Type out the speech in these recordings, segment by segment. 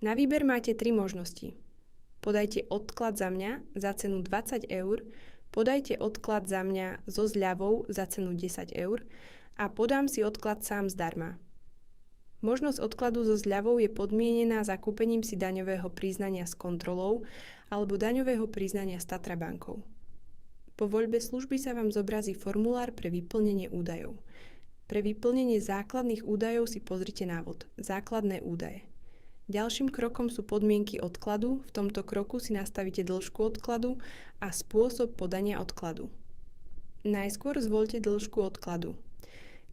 Na výber máte 3 možnosti. Podajte odklad za mňa za cenu 20 eur, podajte odklad za mňa so zľavou za cenu 10 eur a podám si odklad sám zdarma. Možnosť odkladu so zľavou je podmienená zakúpením si daňového priznania s kontrolou alebo daňového priznania s Tatra bankou. Po voľbe služby sa vám zobrazí formulár pre vyplnenie údajov. Pre vyplnenie základných údajov si pozrite návod Základné údaje. Ďalším krokom sú podmienky odkladu. V tomto kroku si nastavíte dĺžku odkladu a spôsob podania odkladu. Najskôr zvoľte dĺžku odkladu.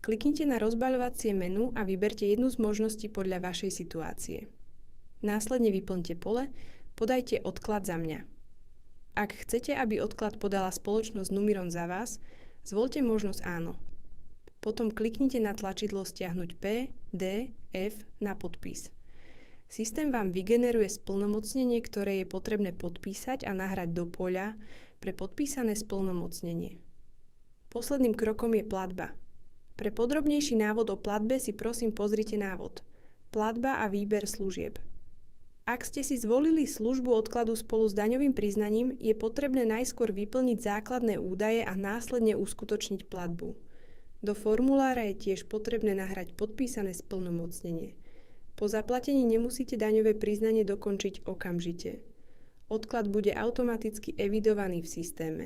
Kliknite na rozbaľovacie menu a vyberte jednu z možností podľa vašej situácie. Následne vyplňte pole Podajte odklad za mňa. Ak chcete, aby odklad podala spoločnosť Numiron za vás, zvoľte možnosť áno. Potom kliknite na tlačidlo Stiahnuť P, D, F na podpis. Systém vám vygeneruje splnomocnenie, ktoré je potrebné podpísať a nahrať do poľa pre podpísané splnomocnenie. Posledným krokom je platba. Pre podrobnejší návod o platbe si prosím pozrite návod Platba a výber služieb. Ak ste si zvolili službu odkladu spolu s daňovým priznaním, je potrebné najskôr vyplniť základné údaje a následne uskutočniť platbu. Do formulára je tiež potrebné nahrať podpísané splnomocnenie. Po zaplatení nemusíte daňové priznanie dokončiť okamžite. Odklad bude automaticky evidovaný v systéme.